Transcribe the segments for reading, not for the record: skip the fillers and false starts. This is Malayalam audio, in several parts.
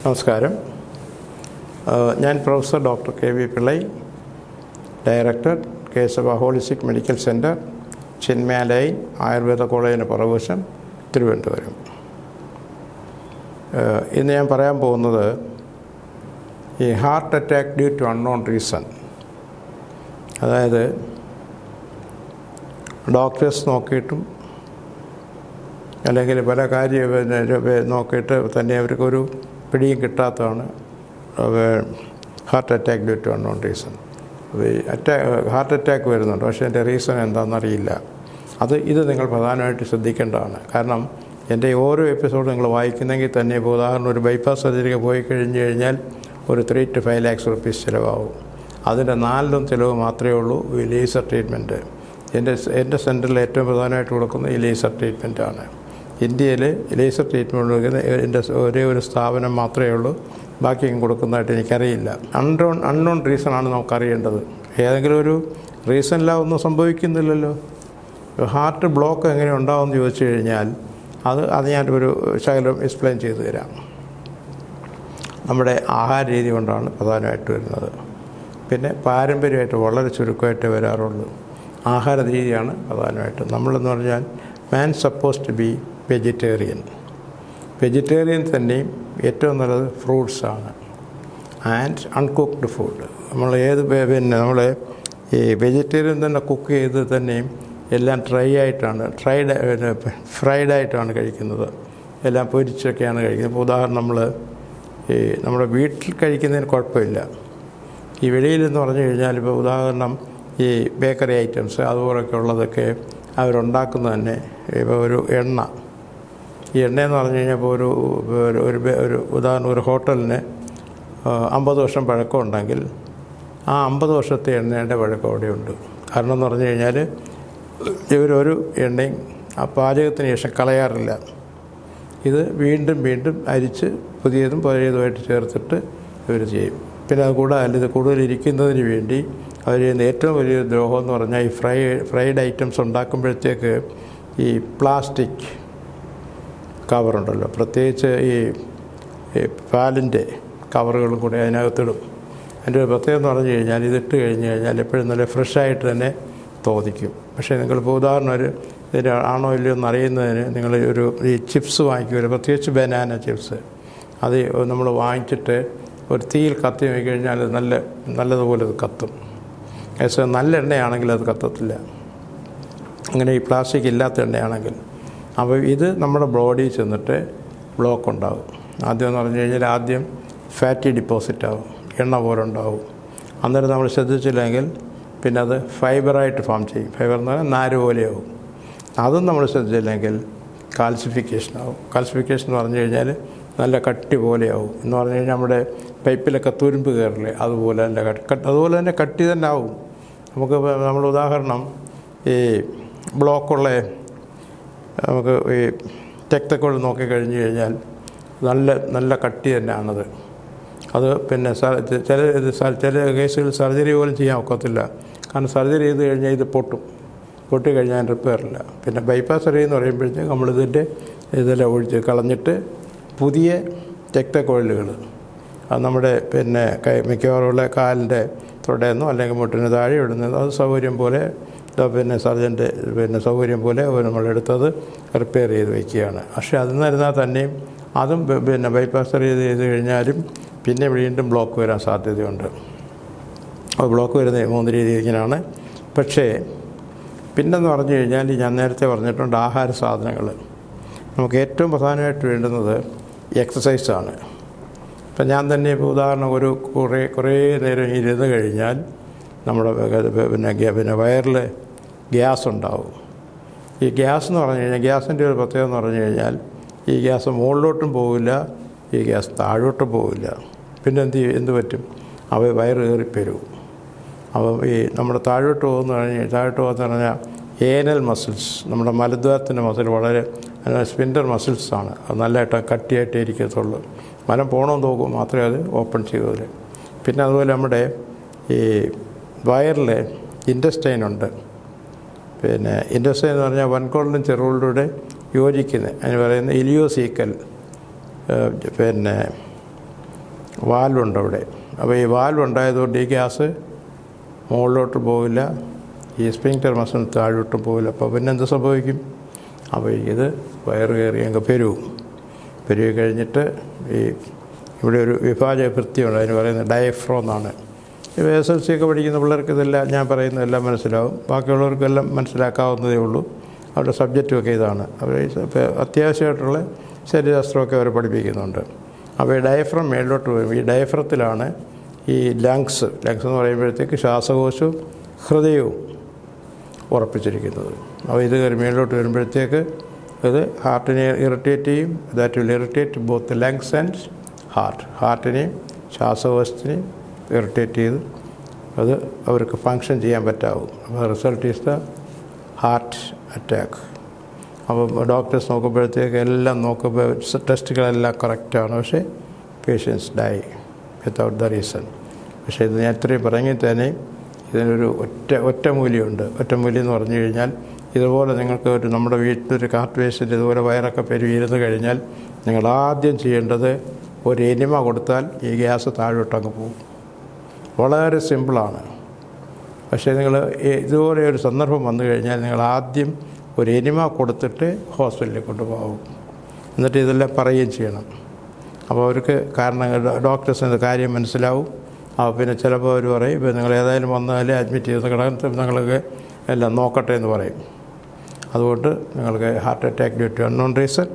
നമസ്കാരം. ഞാൻ professor doctor K V Pillai, director Keshava holistic medical centre, Chinmaya lane, Ayurveda കോളേജിന് പുറകുവശം, തിരുവനന്തപുരം. ഇന്ന് ഞാൻ പറയാൻ പോകുന്നത് ഈ heart attack due to unknown reason. അതായത് ഡോക്ടേഴ്സ് നോക്കിയിട്ടും അല്ലെങ്കിൽ പല കാര്യം നോക്കിയിട്ട് തന്നെ അവർക്കൊരു പിടിയും കിട്ടാത്തതാണ് heart attack due to unknown reason. Heart attack വരുന്നുണ്ട്, പക്ഷേ എൻ്റെ റീസൺ എന്താണെന്നറിയില്ല. ഇത് നിങ്ങൾ പ്രധാനമായിട്ട് ശ്രദ്ധിക്കേണ്ടതാണ്. കാരണം എൻ്റെ ഓരോ എപ്പിസോഡ് നിങ്ങൾ വായിക്കുന്നെങ്കിൽ തന്നെ, ഇപ്പോൾ ഉദാഹരണം ഒരു ബൈപ്പാസ് സർജറിക്ക് പോയി കഴിഞ്ഞാൽ ഒരു 3 to 5 lakhs rupees ചിലവാകും. അതിൻ്റെ 4 ചിലവ് മാത്രമേ ഉള്ളൂ ഈ ലേസർ ട്രീറ്റ്മെൻറ്റ്. എൻ്റെ സെൻറ്ററിൽ ഏറ്റവും പ്രധാനമായിട്ട് കൊടുക്കുന്ന ഈ ലേസർ ട്രീറ്റ്മെൻറ്റാണ്. ഇന്ത്യയിൽ ലേസർ ട്രീറ്റ്മെൻറ്റ് കൊടുക്കുന്ന എൻ്റെ ഒരേ ഒരു സ്ഥാപനം മാത്രമേ ഉള്ളൂ. ബാക്കിയും കൊടുക്കുന്നതായിട്ട് എനിക്കറിയില്ല. അൺനോൺ റീസണാണ് നമുക്കറിയേണ്ടത്. ഏതെങ്കിലും ഒരു റീസണിലാണ് ഒന്നും സംഭവിക്കുന്നില്ലല്ലോ. ഹാർട്ട് ബ്ലോക്ക് എങ്ങനെ ഉണ്ടാകുമെന്ന് ചോദിച്ചു കഴിഞ്ഞാൽ അത് ഞാൻ ഒരു ശകലം എക്സ്പ്ലെയിൻ ചെയ്തു തരാം. നമ്മുടെ ആഹാര രീതി കൊണ്ടാണ് പ്രധാനമായിട്ട് വരുന്നത്. പിന്നെ പാരമ്പര്യമായിട്ട് വളരെ ചുരുക്കമായിട്ട് വരാറുള്ളൂ. ആഹാര രീതിയാണ് പ്രധാനമായിട്ട്. നമ്മളെന്ന് പറഞ്ഞാൽ മാൻ സപ്പോസ് ടു ബി വെജിറ്റേറിയൻ തന്നെയും ഏറ്റവും നല്ലത് ഫ്രൂട്ട്സാണ് ആൻഡ് അൺകുക്ക്ഡ് ഫുഡ്. നമ്മൾ നമ്മൾ ഈ വെജിറ്റേറിയൻ തന്നെ കുക്ക് ചെയ്ത് തന്നെയും എല്ലാം ഫ്രൈഡായിട്ടാണ് കഴിക്കുന്നത്. എല്ലാം പൊരിച്ചൊക്കെയാണ് കഴിക്കുന്നത്. ഇപ്പോൾ ഉദാഹരണം നമ്മുടെ വീട്ടിൽ കഴിക്കുന്നതിന് കുഴപ്പമില്ല. ഈ വെളിയിലെന്ന് പറഞ്ഞു കഴിഞ്ഞാൽ ഇപ്പോൾ ഉദാഹരണം ഈ ബേക്കറി ഐറ്റംസ് അതുപോലൊക്കെ ഉള്ളതൊക്കെ അവരുണ്ടാക്കുന്നത് തന്നെ. ഇപ്പോൾ ഒരു ഈ എണ്ണയെന്ന് പറഞ്ഞു കഴിഞ്ഞാൽ ഇപ്പോൾ ഒരു ഉദാഹരണം ഒരു ഹോട്ടലിന് 50 വർഷം പഴക്കമുണ്ടെങ്കിൽ ആ 50 വർഷത്തെ എണ്ണയുടെ പഴക്കം അവിടെയുണ്ട്. കാരണം എന്ന് പറഞ്ഞു കഴിഞ്ഞാൽ ഇവരൊരു എണ്ണയും ആ പാചകത്തിന് ശേഷം കളയാറില്ല. ഇത് വീണ്ടും അരിച്ച് പുതിയതും പഴയതുമായിട്ട് ചേർത്തിട്ട് ഇവർ ചെയ്യും. പിന്നെ അത് കൂടാതെ ഇത് കൂടുതലിരിക്കുന്നതിന് വേണ്ടി അവർ ചെയ്യുന്ന ഏറ്റവും വലിയൊരു ദ്രോഹം എന്ന് പറഞ്ഞാൽ ഈ ഫ്രൈഡ് ഐറ്റംസ് ഉണ്ടാക്കുമ്പോഴത്തേക്ക് ഈ പ്ലാസ്റ്റിക് കവറുണ്ടല്ലോ, പ്രത്യേകിച്ച് ഈ പാലിൻ്റെ കവറുകളും കൂടെ അതിനകത്തിടും. അതിൻ്റെ ഒരു പ്രത്യേകം എന്ന് പറഞ്ഞു കഴിഞ്ഞാൽ ഇതിട്ട് കഴിഞ്ഞ് കഴിഞ്ഞാൽ എപ്പോഴും നല്ല ഫ്രഷായിട്ട് തന്നെ തോന്നിക്കും. പക്ഷേ നിങ്ങളിപ്പോൾ ഉദാഹരണം ഇതിൻ്റെ ആണോ ഇല്ലയോ എന്ന് അറിയുന്നതിന് നിങ്ങൾ ഈ ചിപ്സ് വാങ്ങിക്കുമല്ലോ, പ്രത്യേകിച്ച് ബനാന ചിപ്സ്. അത് നമ്മൾ വാങ്ങിച്ചിട്ട് ഒരു തീയിൽ കത്തി കഴിഞ്ഞാൽ അത് നല്ലതുപോലെ അത് കത്തും. പക്ഷേ നല്ല എണ്ണയാണെങ്കിൽ അത് കത്തത്തില്ല. അങ്ങനെ ഈ പ്ലാസ്റ്റിക് ഇല്ലാത്ത എണ്ണയാണെങ്കിൽ. അപ്പോൾ ഇത് നമ്മുടെ ബോഡിയിൽ ചെന്നിട്ട് ബ്ലോക്ക് ഉണ്ടാകും. ആദ്യം എന്ന് പറഞ്ഞു കഴിഞ്ഞാൽ ആദ്യം ഫാറ്റി ഡിപ്പോസിറ്റ് ആകും, എണ്ണ പോലെ ഉണ്ടാകും. അന്നേരം നമ്മൾ ശ്രദ്ധിച്ചില്ലെങ്കിൽ പിന്നെ അത് ഫൈബറായിട്ട് ഫോം ചെയ്യും. ഫൈബർ എന്ന് പറഞ്ഞാൽ നാര് പോലെയാവും. അതും നമ്മൾ ശ്രദ്ധിച്ചില്ലെങ്കിൽ കാൽസിഫിക്കേഷൻ ആവും. കാൽസിഫിക്കേഷൻ എന്ന് പറഞ്ഞു കഴിഞ്ഞാൽ നല്ല കട്ടി പോലെയാവും. എന്ന് പറഞ്ഞു കഴിഞ്ഞാൽ നമ്മുടെ പൈപ്പിലൊക്കെ തുരുമ്പ് കയറില്ലേ, അതുപോലെ തന്നെ കട്ടി തന്നെ ആവും. നമ്മൾ ഉദാഹരണം ഈ ബ്ലോക്കുള്ള നമുക്ക് ഈ രക്തക്കുഴൽ നോക്കിക്കഴിഞ്ഞ് കഴിഞ്ഞാൽ നല്ല കട്ടി തന്നെയാണത്. അത് പിന്നെ ചില കേസുകളിൽ സർജറി പോലും ചെയ്യാൻ ഒക്കത്തില്ല. കാരണം സർജറി ചെയ്ത് കഴിഞ്ഞാൽ ഇത് പൊട്ടിക്കഴിഞ്ഞാൽ റിപ്പയറില്ല. പിന്നെ ബൈപ്പാസ് സർജറി എന്ന് പറയുമ്പോഴത്തേക്ക് നമ്മളിതിൻ്റെ ഇതെല്ലാം ഒഴിച്ച് കളഞ്ഞിട്ട് പുതിയ രക്തക്കുഴലുകൾ അത് നമ്മുടെ പിന്നെ മിക്കവാറുമുള്ള കാലിൻ്റെ തുടയെന്നോ അല്ലെങ്കിൽ മുട്ടിന് താഴെ ഇടുന്നത് അത് സൗകര്യം പോലെ സർജൻ്റെ സൗകര്യം പോലെ നമ്മളെടുത്തത് റിപ്പയർ ചെയ്ത് വയ്ക്കുകയാണ്. പക്ഷേ അതെന്നിരുന്നാൽ തന്നെയും അതും ബൈപ്പാസ് സർജറി ചെയ്ത് കഴിഞ്ഞാലും പിന്നെ വീണ്ടും ബ്ലോക്ക് വരാൻ സാധ്യതയുണ്ട്. ബ്ലോക്ക് വരുന്ന 3 രീതി ഇങ്ങനെയാണ്. പക്ഷേ പിന്നെന്ന് പറഞ്ഞു കഴിഞ്ഞാൽ ഞാൻ നേരത്തെ പറഞ്ഞിട്ടുണ്ട്, ആഹാര സാധനങ്ങൾ. നമുക്ക് ഏറ്റവും പ്രധാനമായിട്ട് വേണ്ടുന്നത് എക്സസൈസാണ്. ഇപ്പം ഞാൻ തന്നെ ഇപ്പോൾ ഉദാഹരണം കുറേ നേരം ഇരുന്ന് കഴിഞ്ഞാൽ നമ്മുടെ പിന്നെ വയറിൽ ഗ്യാസ് ഉണ്ടാവും. ഈ ഗ്യാസ് എന്ന് പറഞ്ഞു കഴിഞ്ഞാൽ ഗ്യാസിൻ്റെ ഒരു പ്രത്യേകത എന്ന് പറഞ്ഞു കഴിഞ്ഞാൽ ഈ ഗ്യാസ് മുകളിലോട്ടും പോവില്ല, ഈ ഗ്യാസ് താഴോട്ടും പോവില്ല. പിന്നെ എന്ത് പറ്റും? വയറ് കയറിപ്പരും. അപ്പോൾ ഈ നമ്മുടെ താഴോട്ട് പോകുന്ന പറഞ്ഞാൽ ഏനൽ മസിൽസ്, നമ്മുടെ മലദ്വാരത്തിൻ്റെ മസിൽ വളരെ സ്പിൻഡർ മസിൽസാണ്. അത് നല്ലതായിട്ട് കട്ടിയായിട്ടേ ഇരിക്കത്തുള്ളൂ. മലം പോകണമെന്ന് നോക്കും മാത്രമേ അത് ഓപ്പൺ ചെയ്യൂല. പിന്നെ അതുപോലെ നമ്മുടെ ഈ വയറിൽ ഇൻറ്റസ്റ്റൈനുണ്ട്. പിന്നെ ഇൻറ്റസ്റ്റൈൻ എന്ന് പറഞ്ഞാൽ വൻകുടലും ചെറുകുടലൂടെ യോജിക്കുന്നത്. അതിന് പറയുന്നത് ഇലിയോസീക്കൽ പിന്നെ വാൽവുണ്ട് അവിടെ. അപ്പോൾ ഈ വാൽവ് ഉണ്ടായതുകൊണ്ട് ഈ ഗ്യാസ് മുകളിലോട്ട് പോവില്ല, ഈ സ്പിങ്ക്ടർ മസിൽ താഴോട്ടും പോവില്ല. അപ്പോൾ പിന്നെ എന്ത് സംഭവിക്കും? അപ്പോൾ ഇത് വയറ് കയറി അങ്ങ് പെരുകി കഴിഞ്ഞിട്ട് ഈ ഇവിടെ ഒരു വിഭാജക ഭിത്തിയുണ്ട്, അതിന് പറയുന്നത് ഡയഫ്രോ എന്നാണ്. ഈ SLC ഒക്കെ പഠിക്കുന്ന പിള്ളേർക്ക് ഇതെല്ലാം ഞാൻ പറയുന്നതെല്ലാം മനസ്സിലാവും, ബാക്കിയുള്ളവർക്കെല്ലാം മനസ്സിലാക്കാവുന്നതേ ഉള്ളൂ. അവരുടെ സബ്ജക്റ്റുമൊക്കെ ഇതാണ്. അവർ അത്യാവശ്യമായിട്ടുള്ള ശരീരശാസ്ത്രമൊക്കെ അവർ പഠിപ്പിക്കുന്നുണ്ട്. അപ്പോൾ ഈ ഡയഫ്രം മേളിലോട്ട് വരും. ഈ ഡയഫ്രത്തിലാണ് ഈ ലങ്സ് എന്ന് പറയുമ്പോഴത്തേക്ക് ശ്വാസകോശവും ഹൃദയവും ഉറപ്പിച്ചിരിക്കുന്നത്. അപ്പോൾ ഇത് കയറി മേളിലോട്ട് വരുമ്പോഴത്തേക്ക് ഇത് ഹാർട്ടിനെ ഇറിറ്റേറ്റ് ചെയ്യും. That will irritate both lungs and ഹാർട്ടിനെയും ശ്വാസകോശത്തിനെയും ഇറിറ്റേറ്റ് ചെയ്ത് അത് അവർക്ക് ഫങ്ഷൻ ചെയ്യാൻ പറ്റാവും. അപ്പോൾ result is the heart attack. അപ്പോൾ ഡോക്ടേഴ്സ് നോക്കുമ്പോഴത്തേക്ക് എല്ലാം നോക്കുമ്പോൾ ടെസ്റ്റുകളെല്ലാം കറക്റ്റാണ്, പക്ഷേ patients die without the reason. പക്ഷേ ഇത് ഞാൻ എത്രയും പറഞ്ഞെങ്കിൽ തന്നെ ഇതിനൊരു ഒറ്റമൂലിയുണ്ട്. ഒറ്റമൂലി എന്ന് പറഞ്ഞു കഴിഞ്ഞാൽ ഇതുപോലെ നിങ്ങൾക്ക് നമ്മുടെ വീട്ടിലൊരു കാർട്ട് വേസ്റ്റിൽ ഇതുപോലെ വയറൊക്കെ പെരുകിയിരുന്ന് കഴിഞ്ഞാൽ നിങ്ങൾ ആദ്യം ചെയ്യേണ്ടത് ഒരു എനിമ കൊടുത്താൽ ഈ ഗ്യാസ് താഴോട്ടങ്ങ് പോകും. വളരെ സിമ്പിളാണ്. പക്ഷേ നിങ്ങൾ ഇതുപോലെ ഒരു സന്ദർഭം വന്നു കഴിഞ്ഞാൽ നിങ്ങൾ ആദ്യം ഒരു എനിമ കൊടുത്തിട്ട് ഹോസ്പിറ്റലിൽ കൊണ്ടുപോകും. എന്നിട്ട് ഇതെല്ലാം പറയുകയും ചെയ്യണം. അപ്പോൾ അവർക്ക് കാരണം ഡോക്ടേഴ്സിന് കാര്യം മനസ്സിലാവും. അപ്പോൾ പിന്നെ ചിലപ്പോൾ അവർ പറയും, ഇപ്പോൾ നിങ്ങൾ ഏതായാലും വന്നാലേ അഡ്മിറ്റ് ചെയ്ത് കിടന്നിട്ട് നിങ്ങൾക്ക് എല്ലാം നോക്കട്ടെ എന്ന് പറയും. അതുകൊണ്ട് നിങ്ങൾക്ക് heart attack due to unknown reason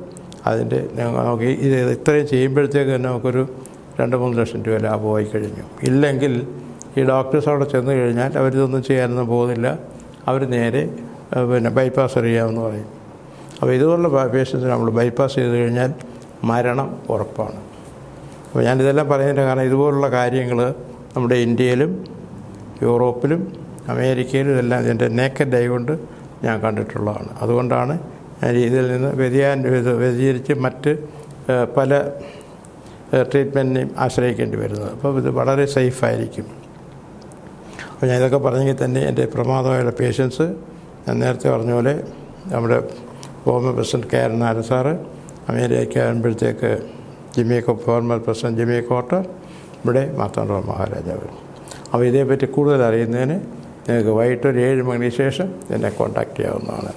അതിൻ്റെ നമുക്ക് ഇത് ഇത്രയും ചെയ്യുമ്പോഴത്തേക്ക് തന്നെ നമുക്കൊരു 2-3 ലക്ഷം രൂപ ലാഭമായി കഴിഞ്ഞു. ഇല്ലെങ്കിൽ ഈ ഡോക്ടേഴ്സ് അവിടെ ചെന്ന് കഴിഞ്ഞാൽ അവരിതൊന്നും ചെയ്യാനൊന്നും പോകുന്നില്ല. അവർ നേരെ പിന്നെ ബൈപ്പാസ് ചെയ്യാമെന്ന് പറയും. അപ്പോൾ ഇതുപോലുള്ള പേഷ്യൻസിന് നമ്മൾ ബൈപ്പാസ് ചെയ്ത് കഴിഞ്ഞാൽ മരണം ഉറപ്പാണ്. അപ്പോൾ ഞാനിതെല്ലാം പറയുന്നതിൻ്റെ കാരണം ഇതുപോലുള്ള കാര്യങ്ങൾ നമ്മുടെ ഇന്ത്യയിലും യൂറോപ്പിലും അമേരിക്കയിലും ഇതെല്ലാം ഇതിൻ്റെ നേക്കഡ് ഐ കൊണ്ട് ഞാൻ കണ്ടിട്ടുള്ളതാണ്. അതുകൊണ്ടാണ് ഞാൻ ഇതിൽ നിന്ന് വ്യതിചരിച്ച് മറ്റ് പല ട്രീറ്റ്മെൻറ്റിനെയും ആശ്രയിക്കേണ്ടി വരുന്നത്. അപ്പോൾ ഇത് വളരെ സേഫായിരിക്കും. അപ്പോൾ ഞാൻ ഇതൊക്കെ പറഞ്ഞെങ്കിൽ തന്നെ എൻ്റെ പ്രമാദമായുള്ള പേഷ്യൻസ് ഞാൻ നേരത്തെ പറഞ്ഞ പോലെ നമ്മുടെ former president KR Nair sir, America ആകുമ്പോഴത്തേക്ക് ഫോർമർ പ്രസിഡന്റ് ജിമ്മി കോട്ടർ, ഇവിടെ മാർത്താണ്ഡവർമ്മ മഹാരാജാവ്. അപ്പോൾ ഇതേപ്പറ്റി കൂടുതൽ അറിയുന്നതിന് നിങ്ങൾക്ക് വൈകിട്ട് ഒരു 7 മണിക്ക് ശേഷം എന്നെ കോൺടാക്റ്റ് ചെയ്യാവുന്നതാണ്.